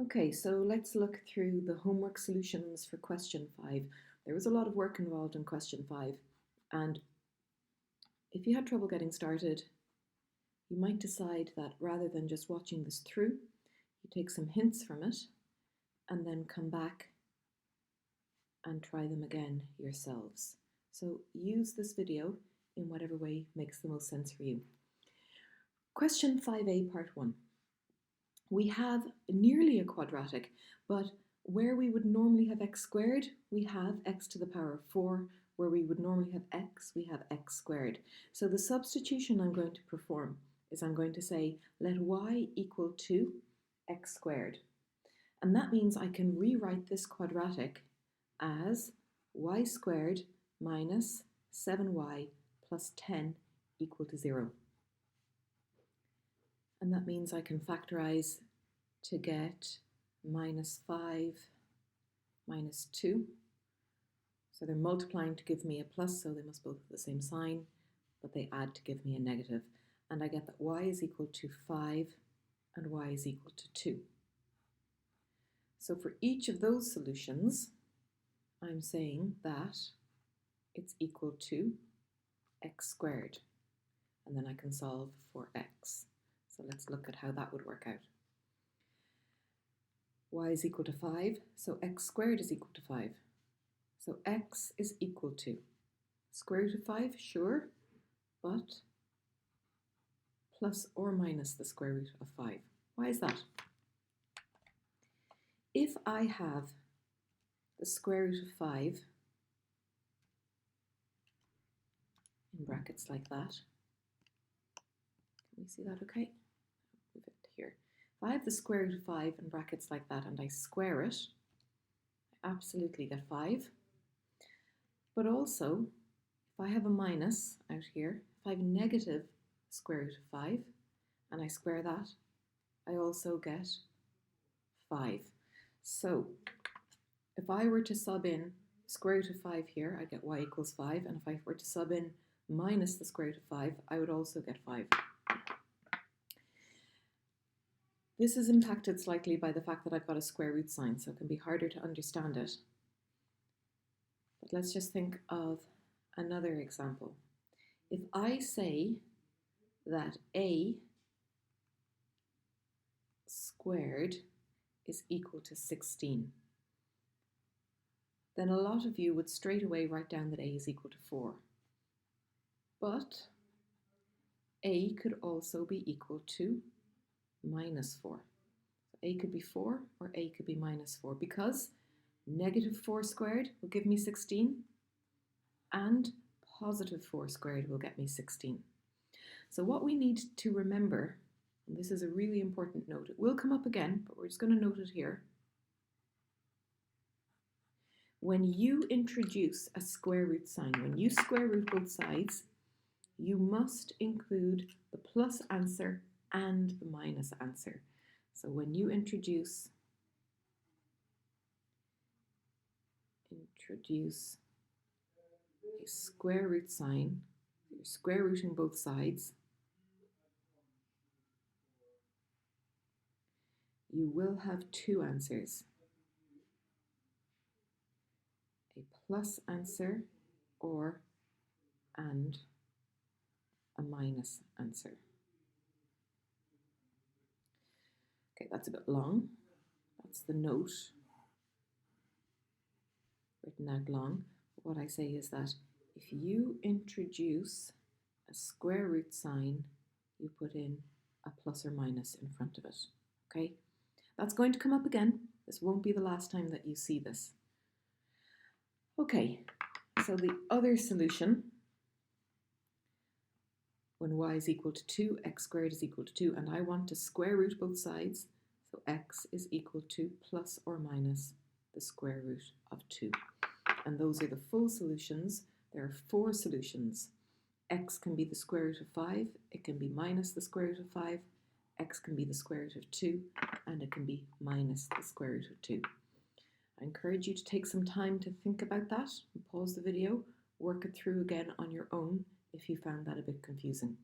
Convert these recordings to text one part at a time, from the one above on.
Okay, so let's look through the homework solutions for question 5. There was a lot of work involved in question 5, and if you had trouble getting started, you might decide that rather than just watching this through, you take some hints from it and then come back and try them again yourselves. So use this video in whatever way makes the most sense for you. Question 5a, part 1. We have nearly a quadratic, but where we would normally have x squared, we have x to the power of 4. Where we would normally have x, we have x squared. So the substitution I'm going to perform is I'm going to say, let y equal to x squared. And that means I can rewrite this quadratic as y squared minus 7y plus 10 equal to 0. And that means I can factorize to get minus 5 minus 2. So they're multiplying to give me a plus, so they must both have the same sign, but they add to give me a negative. And I get that y is equal to 5 and y is equal to 2. So for each of those solutions, I'm saying that it's equal to x squared. And then I can solve for x. So let's look at how that would work out. Y is equal to 5, so x squared is equal to 5. So x is equal to square root of 5, sure, but plus or minus the square root of 5. Why is that? If I have the square root of 5 in brackets like that, can we see that okay? Move it here. If I have the square root of 5 in brackets like that and I square it, I absolutely get 5. But also, if I have a minus out here, if I have negative square root of 5 and I square that, I also get 5. So if I were to sub in square root of 5 here, I'd get y equals 5. And if I were to sub in minus the square root of 5, I would also get 5. This is impacted slightly by the fact that I've got a square root sign, so it can be harder to understand it. But let's just think of another example. If I say that a squared is equal to 16, then a lot of you would straight away write down that a is equal to 4. But a could also be equal to minus 4. So a could be 4 or a could be minus 4, because negative 4 squared will give me 16 and positive 4 squared will get me 16. So what we need to remember, and this is a really important note, it will come up again, but we're just going to note it here. When you introduce a square root sign, when you square root both sides, you must include the plus answer and the minus answer. So when you introduce a square root sign, you're square rooting both sides, you will have two answers, a plus answer and a minus answer. Okay, that's a bit long. That's the note written out long. What I say is that if you introduce a square root sign, you put in a plus or minus in front of it. Okay, that's going to come up again. This won't be the last time that you see this. Okay, so the other solution, when y is equal to 2, x squared is equal to 2, and I want to square root both sides, so x is equal to plus or minus the square root of 2. And those are the full solutions. There are 4 solutions. X can be the square root of 5, it can be minus the square root of 5, x can be the square root of 2, and it can be minus the square root of 2. I encourage you to take some time to think about that and pause the video, work it through again on your own if you found that a bit confusing.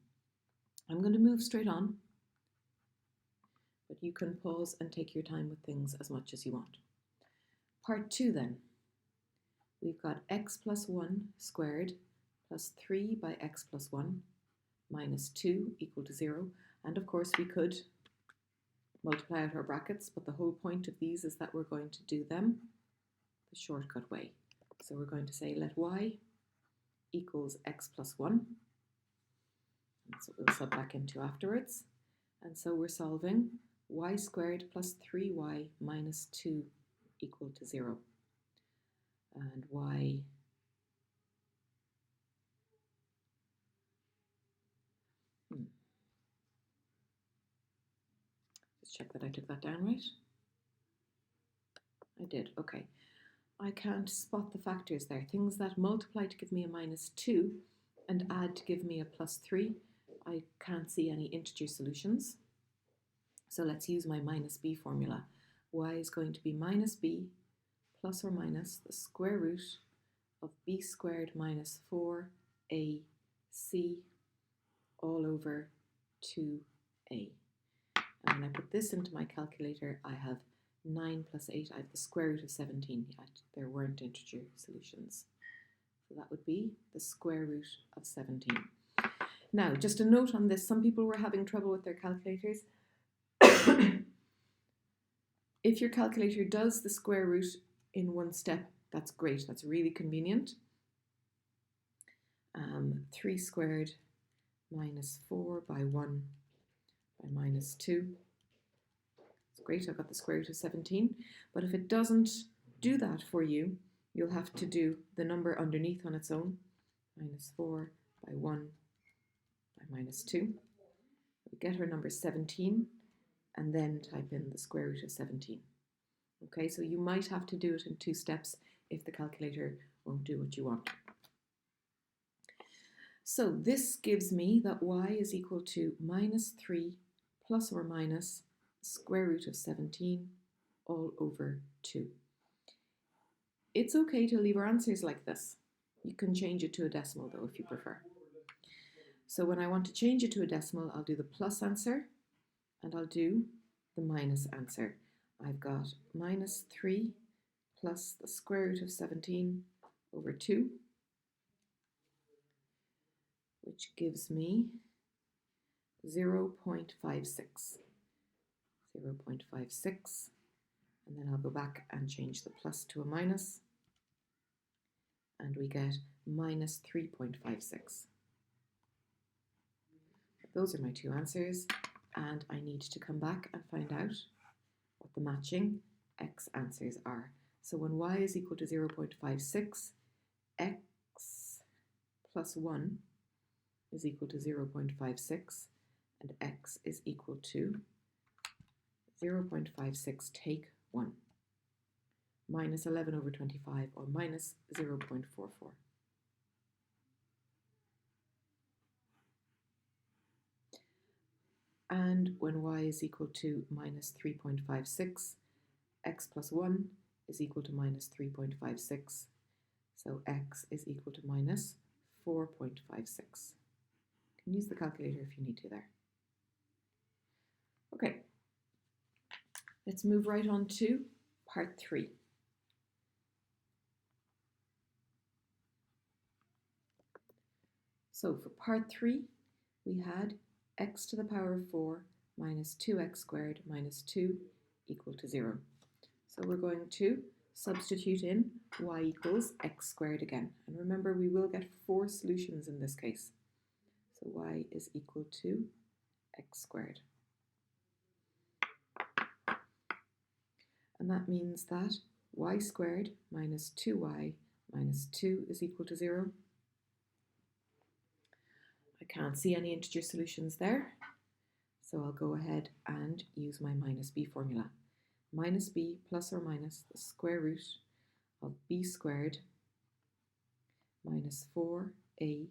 I'm going to move straight on but you can pause and take your time with things as much as you want. Part 2 then. We've got x plus 1 squared plus 3 by x plus 1 minus 2 equal to 0. And of course we could multiply out our brackets, but the whole point of these is that we're going to do them the shortcut way. So we're going to say let y equals x plus 1. That's what we'll sub back into afterwards. And so we're solving y squared plus 3y minus 2 equal to 0. And y just check that I took that down right. I did, okay. I can't spot the factors there. Things that multiply to give me a minus 2 and add to give me a plus 3. I can't see any integer solutions. So let's use my minus b formula. Y is going to be minus b plus or minus the square root of b squared minus 4ac all over 2a. And when I put this into my calculator, I have 9 plus 8, I have the square root of 17 yet. There weren't integer solutions. So that would be the square root of 17. Now, just a note on this, some people were having trouble with their calculators. If your calculator does the square root in one step, that's great, that's really convenient. 3 squared minus 4 by 1 by minus 2. It's great, I've got the square root of 17. But if it doesn't do that for you, you'll have to do the number underneath on its own. Minus 4 by 1 by minus 2. We get our number 17 and then type in the square root of 17. Okay, so you might have to do it in 2 steps if the calculator won't do what you want. So this gives me that y is equal to minus 3 plus or minus square root of 17 all over 2. It's okay to leave our answers like this. You can change it to a decimal though if you prefer. So when I want to change it to a decimal, I'll do the plus answer and I'll do the minus answer. I've got minus 3 plus the square root of 17 over 2, which gives me 0.56. 0.56, and then I'll go back and change the plus to a minus, and we get minus 3.56. Those are my 2 answers, and I need to come back and find out what the matching x answers are. So when y is equal to 0.56, x plus 1 is equal to 0.56, and x is equal to 0.56 take 1, minus 11 over 25, or minus 0.44. And when y is equal to minus 3.56, x plus 1 is equal to minus 3.56, so x is equal to minus 4.56. You can use the calculator if you need to there. Okay. Let's move right on to part 3. So for part 3, we had x to the power of 4 minus 2x squared minus 2 equal to 0. So we're going to substitute in y equals x squared again. And remember, we will get 4 solutions in this case. So y is equal to x squared. And that means that y squared minus 2y minus 2 is equal to 0. I can't see any integer solutions there, so I'll go ahead and use my minus b formula. Minus b plus or minus the square root of b squared minus 4ac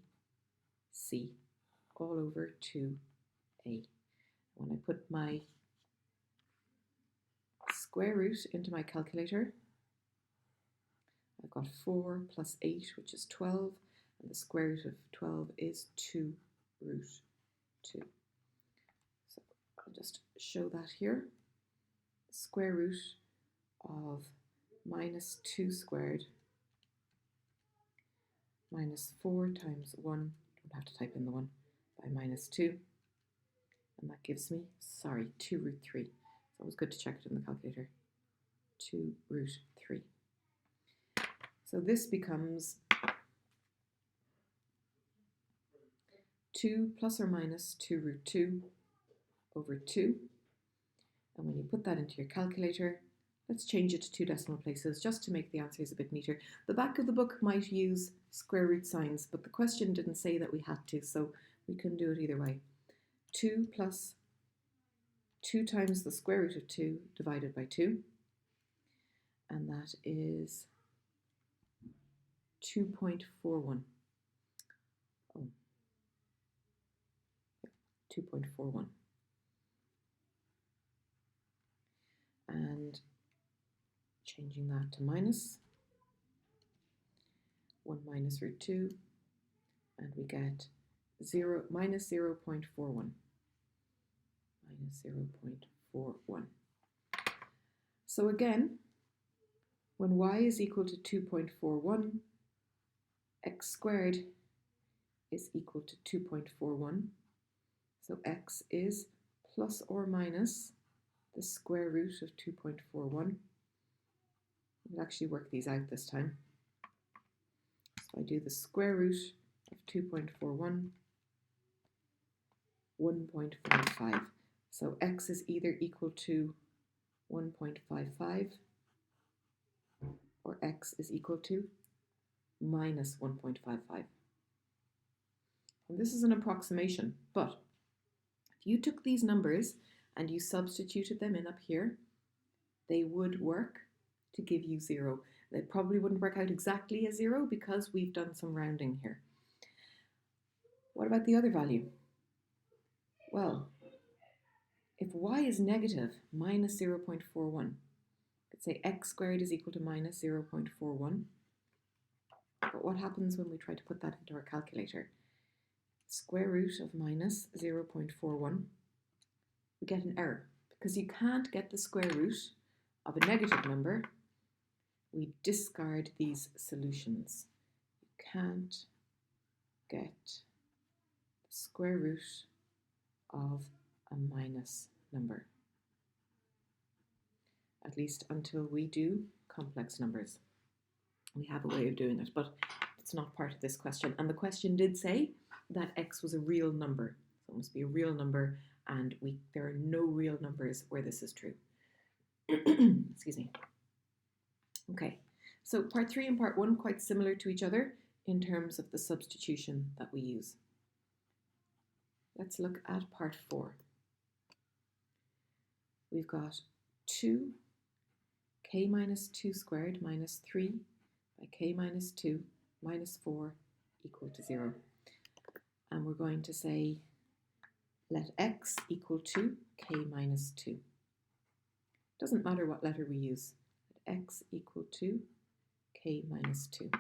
all over 2a. When I put my square root into my calculator, I've got 4 plus 8, which is 12, and the square root of 12 is 2 root 2. So I'll I'll just show that here. Square root of minus 2 squared minus 4 times 1, don't have to type in the 1, by minus 2. And that gives me, 2 root 3. It's always good to check it in the calculator. 2 root 3. So this becomes 2 plus or minus 2 root 2 over 2. And when you put that into your calculator, let's change it to 2 decimal places just to make the answers a bit neater. The back of the book might use square root signs, but the question didn't say that we had to, so we can do it either way. 2 plus 2 times the square root of 2 divided by 2, and that is 2.41. 2.41. And changing that to minus 1 minus root 2, and we get minus 0.41. Minus 0.41. So again, when y is equal to 2.41, x squared is equal to 2.41. So x is plus or minus the square root of 2.41. We'll actually work these out this time. So I do the square root of 2.41, 1.55. So x is either equal to 1.55 or x is equal to minus 1.55. And this is an approximation, but if you took these numbers and you substituted them in up here, they would work to give you 0. They probably wouldn't work out exactly as 0 because we've done some rounding here. What about the other value? Well, if y is negative, minus 0.41, let's say x squared is equal to minus 0.41. But what happens when we try to put that into our calculator? Square root of minus 0.41, we get an error because you can't get the square root of a negative number. We discard these solutions. You can't get the square root of a minus number, at least until we do complex numbers. We have a way of doing it, but it's not part of this question. And the question did say that x was a real number. So it must be a real number, and there are no real numbers where this is true. Excuse me. Okay, so part 3 and part 1 quite similar to each other in terms of the substitution that we use. Let's look at part 4. We've got 2k minus 2 squared minus 3 by k minus 2 minus 4 equal to 0. And we're going to say let x equal to k minus 2. Doesn't matter what letter we use. Let x equal to k minus 2.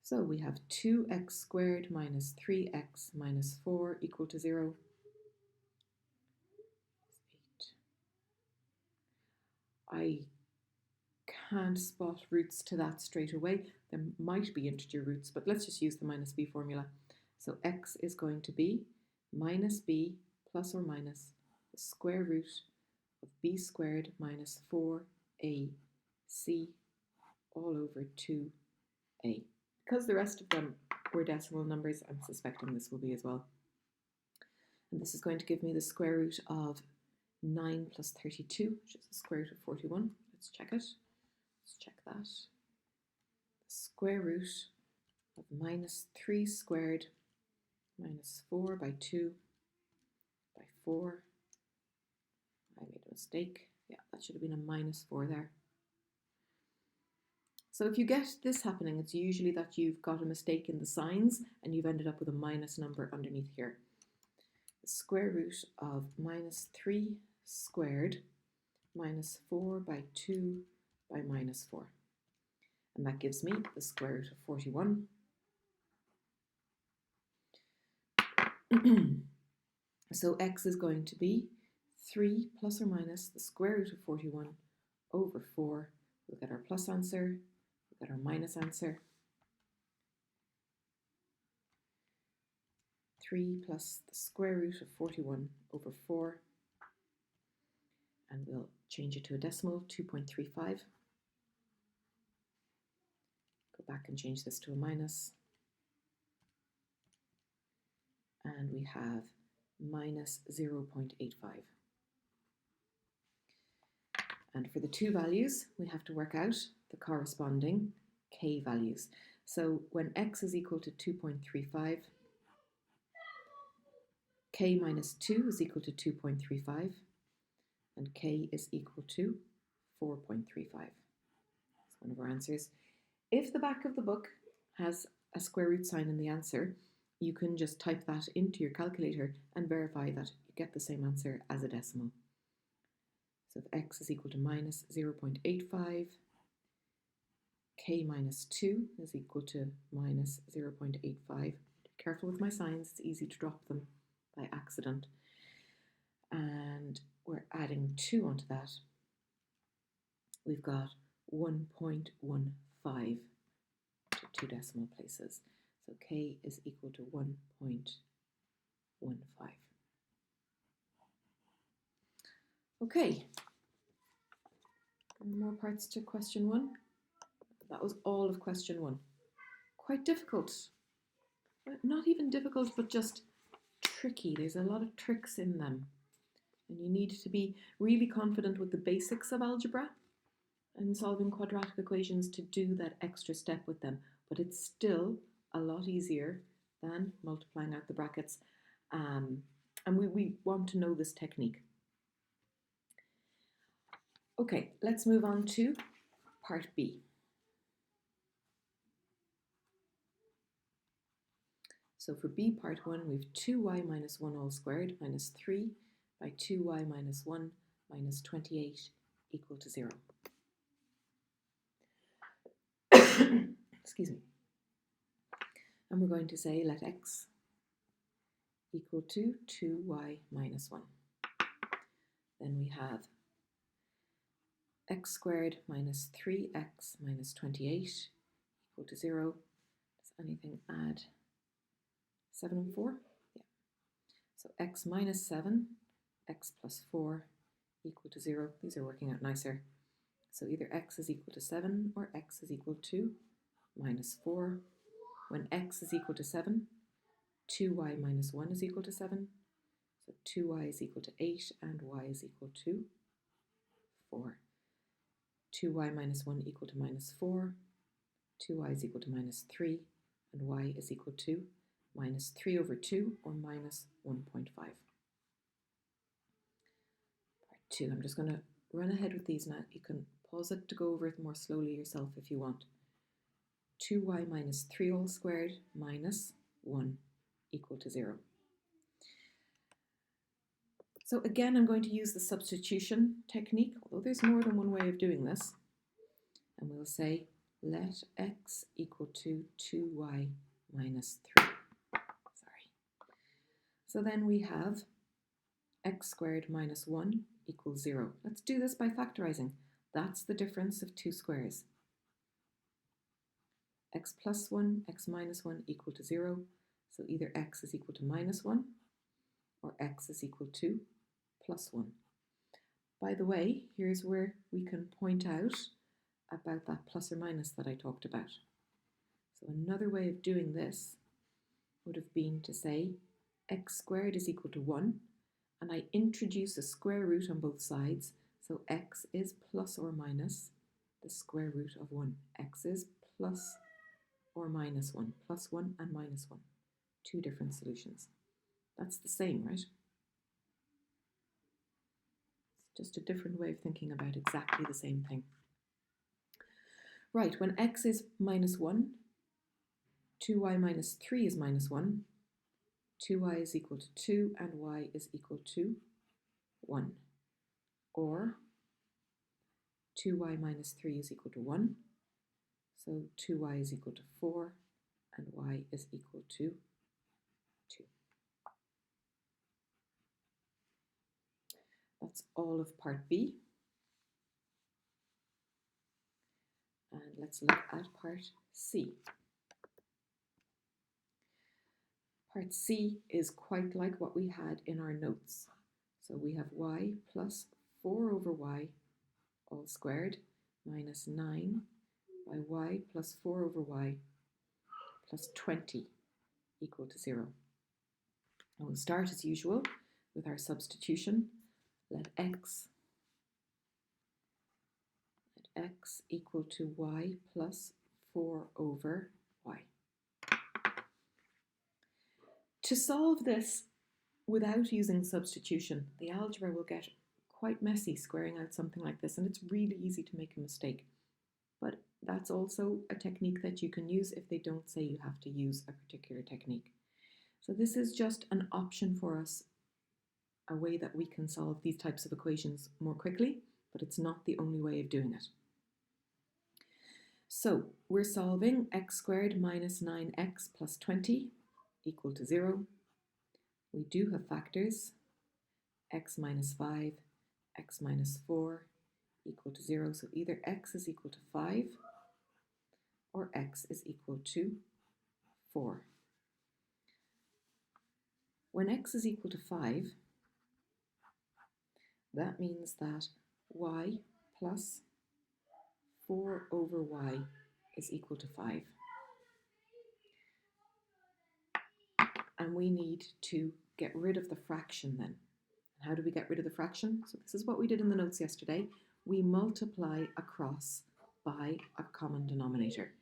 So we have 2x squared minus 3x minus 4 equal to 0. 8. I can't spot roots to that straight away. There might be integer roots, but let's just use the minus b formula. So x is going to be minus b plus or minus the square root of b squared minus 4ac all over 2a. Because the rest of them were decimal numbers, I'm suspecting this will be as well. And this is going to give me the square root of 9 plus 32, which is the square root of 41. Let's check it. Let's check that. The square root of minus 3 squared minus 4 by 2 by 4. I made a mistake. Yeah, that should have been a minus 4 there. So if you get this happening, it's usually that you've got a mistake in the signs and you've ended up with a minus number underneath here. The square root of minus 3 squared minus 4 by 2 by minus 4. And that gives me the square root of 41. So x is going to be 3 plus or minus the square root of 41 over 4. We'll get our plus answer, we'll get our minus answer. 3 plus the square root of 41 over 4. And we'll change it to a decimal, 2.35. Go back and change this to a minus. And we have minus 0.85. And for the two values, we have to work out the corresponding k values. So when x is equal to 2.35, k minus 2 is equal to 2.35, and k is equal to 4.35. That's one of our answers. If the back of the book has a square root sign in the answer, you can just type that into your calculator and verify that you get the same answer as a decimal. So if x is equal to minus 0.85, k minus 2 is equal to minus 0.85. Be careful with my signs, it's easy to drop them by accident. And we're adding 2 onto that. We've got 1.15 to 2 decimal places. So k is equal to 1.15. Okay, more parts to question 1. That was all of question 1. Quite difficult. Not even difficult, but just tricky. There's a lot of tricks in them. And you need to be really confident with the basics of algebra and solving quadratic equations to do that extra step with them. But it's still a lot easier than multiplying out the brackets. And we want to know this technique. Okay, let's move on to part B. So for B part 1, we have 2y minus 1 all squared minus 3 by 2y minus 1 minus 28 equal to 0. Excuse me. And we're going to say let x equal to 2y minus 1. Then we have x squared minus 3x minus 28 equal to 0. Does anything add 7 and 4? Yeah. So x minus 7, x plus 4 equal to 0. These are working out nicer. So either x is equal to 7 or x is equal to minus 4. When x is equal to 7, 2y minus 1 is equal to 7. So 2y is equal to 8 and y is equal to 4. 2y minus 1 equal to minus 4. 2y is equal to minus 3 and y is equal to minus 3 over 2 or minus 1.5. Part 2. I'm just going to run ahead with these now. You can pause it to go over it more slowly yourself if you want. 2y minus 3 all squared minus 1 equal to 0. So again, I'm going to use the substitution technique, although there's more than one way of doing this. And we'll say let x equal to 2y minus 3. Sorry. So then we have x squared minus 1 equals 0. Let's do this by factorizing. That's the difference of two squares. X plus 1, x minus 1 equal to 0. So either x is equal to minus 1 or x is equal to plus 1. By the way, here's where we can point out about that plus or minus that I talked about. So another way of doing this would have been to say x squared is equal to 1, and I introduce a square root on both sides, so x is plus or minus the square root of 1. X is plus or minus 1, plus 1 and minus 1. Two different solutions. That's the same, right? It's just a different way of thinking about exactly the same thing. Right, when x is minus 1, 2y minus 3 is minus 1, 2y is equal to 2 and y is equal to 1. Or 2y minus 3 is equal to 1, so 2y is equal to 4 and y is equal to 2. That's all of part B. And let's look at part C. Part C is quite like what we had in our notes. So we have y plus 4 over y all squared minus 9 by y plus 4 over y plus 20 equal to 0. And we'll start as usual with our substitution. Let x equal to y plus 4 over y. To solve this without using substitution, the algebra will get quite messy squaring out something like this, and it's really easy to make a mistake. But that's also a technique that you can use if they don't say you have to use a particular technique. So this is just an option for us, a way that we can solve these types of equations more quickly, but it's not the only way of doing it. So we're solving x squared minus 9x plus 20 equal to 0. We do have factors, x minus 5, x minus 4 equal to 0. So either x is equal to 5 or x is equal to 4. When x is equal to 5, that means that y plus 4 over y is equal to 5. And we need to get rid of the fraction then. How do we get rid of the fraction? So this is what we did in the notes yesterday. We multiply across by a common denominator.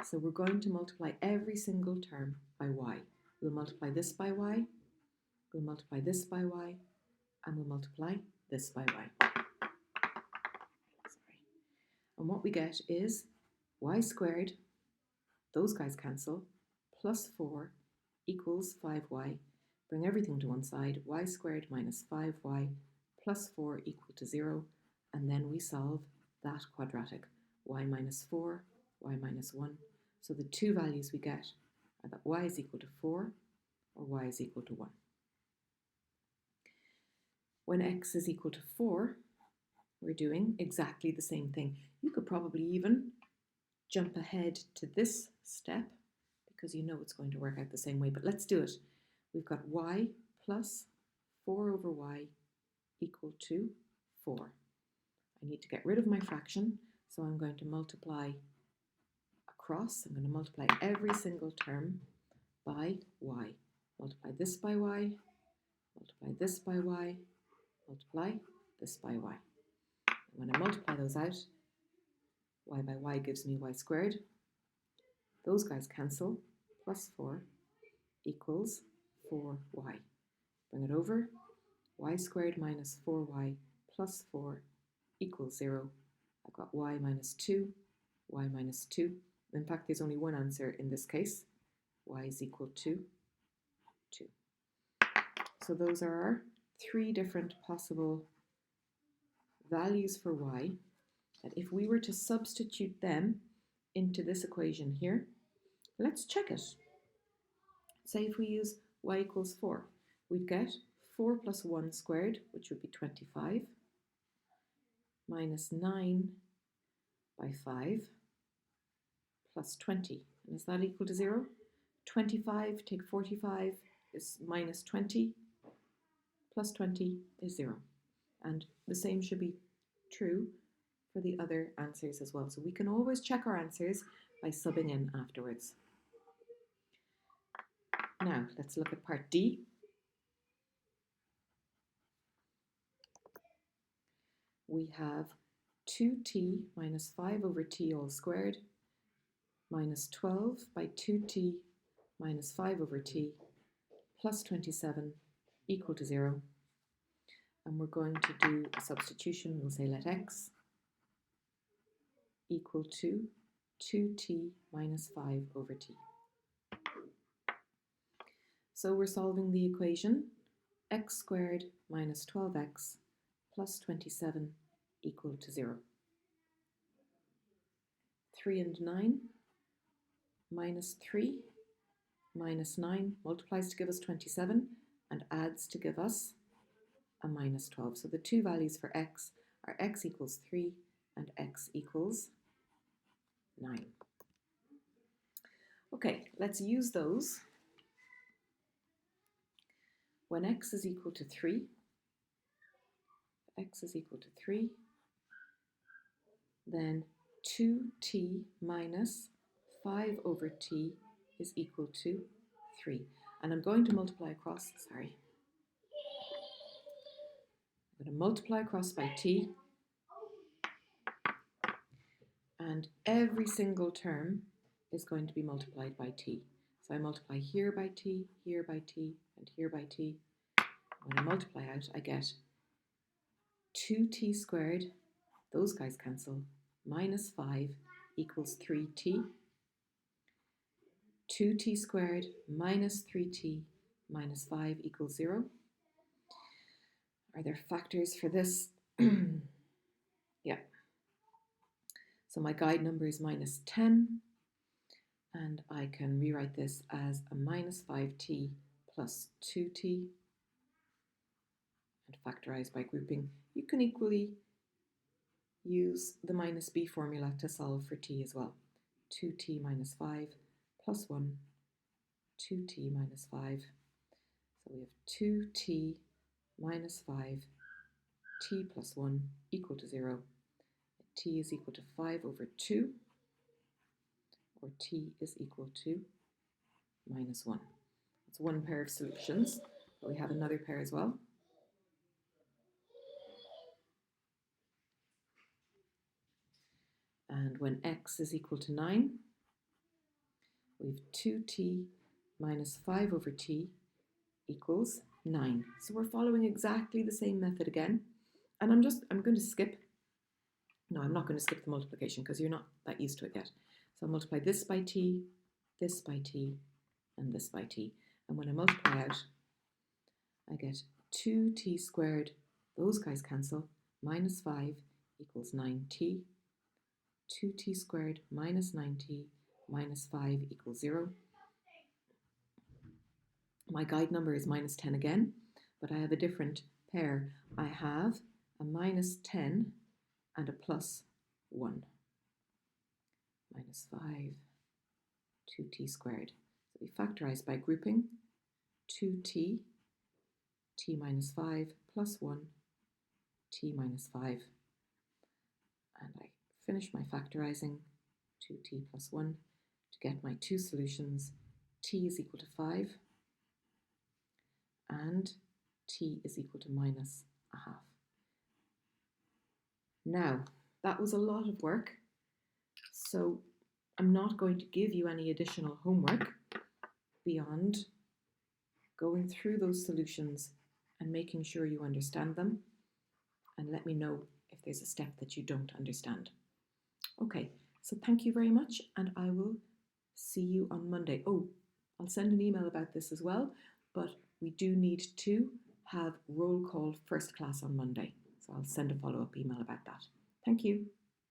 So we're going to multiply every single term by y. We'll multiply this by y, we'll multiply this by y, and we'll multiply this by y. And what we get is y squared, those guys cancel, plus 4 equals 5y. Bring everything to one side, y squared minus 5y plus 4 equal to 0. And then we solve that quadratic, y minus 4, y minus 1. So the two values we get are that y is equal to 4 or y is equal to 1. When x is equal to 4, we're doing exactly the same thing. You could probably even jump ahead to this step because you know it's going to work out the same way, but let's do it. We've got y plus 4 over y equal to 4. I need to get rid of my fraction, so I'm going to multiply across. I'm going to multiply every single term by y. Multiply this by y, multiply this by y, multiply this by y. And when I multiply those out, y by y gives me y squared. Those guys cancel, plus 4 equals 4y. Bring it over, y squared minus 4y plus 4 equals 0. I've got y minus 2, y minus 2. In fact, there's only one answer in this case. Y is equal to 2. So those are our three different possible values for y, that if we were to substitute them into this equation here, let's check it. Say if we use y equals 4, we'd get 4 plus 1 squared, which would be 25, minus 9 by 5 plus 20. And is that equal to 0? 25, take 45 is minus 20, plus 20 is 0. And the same should be true for the other answers as well. So we can always check our answers by subbing in afterwards. Now let's look at part D. We have 2t minus 5 over t all squared minus 12 by 2t minus 5 over t plus 27 equal to 0. And we're going to do a substitution. We'll say let x equal to 2t minus 5 over t. So we're solving the equation x squared minus 12x plus 27 equal to 0. 3 and 9 minus 3 minus 9 multiplies to give us 27 and adds to give us a minus 12. So the two values for x are x equals 3 and x equals 9. Okay, let's use those. When x is equal to 3, then 2t minus 5 over t is equal to 3. And I'm going to multiply across, I'm going to multiply across by t, and every single term is going to be multiplied by t. So I multiply here by t, here by t, and here by t. When I multiply out, I get 2t squared, those guys cancel, minus 5 equals 3t. 2t squared minus 3t minus 5 equals 0. Are there factors for this? Yeah. So my guide number is minus 10, and I can rewrite this as a minus 5t plus 2t, and factorize by grouping. You can equally use the minus b formula to solve for t as well. 2t minus 5 plus 1, 2t minus 5. So we have 2t minus 5, t plus 1 equal to 0. T is equal to 5 over 2, or t is equal to minus 1. That's one pair of solutions, but we have another pair as well. And when x is equal to 9, we have 2t minus 5 over t equals 9. So we're following exactly the same method again. And I'm going to skip. No, I'm not going to skip the multiplication because you're not that used to it yet. So I'll multiply this by t, and this by t. And when I multiply out, I get 2t squared, those guys cancel, minus 5 equals 9t. 2t squared minus 9t minus 5 equals 0. My guide number is minus 10 again, but I have a different pair. I have a minus 10 and a plus 1. Minus 5, 2t squared. So we factorize by grouping. 2t, t minus 5 plus 1, t minus 5. And I finish my factorizing, 2t plus 1, to get my two solutions. T is equal to 5, and t is equal to minus a half. Now, that was a lot of work, so I'm not going to give you any additional homework beyond going through those solutions and making sure you understand them, and let me know if there's a step that you don't understand. Okay, so thank you very much, and I will see you on Monday. Oh, I'll send an email about this as well, but we do need to have roll call first class on Monday. So I'll send a follow-up email about that. Thank you.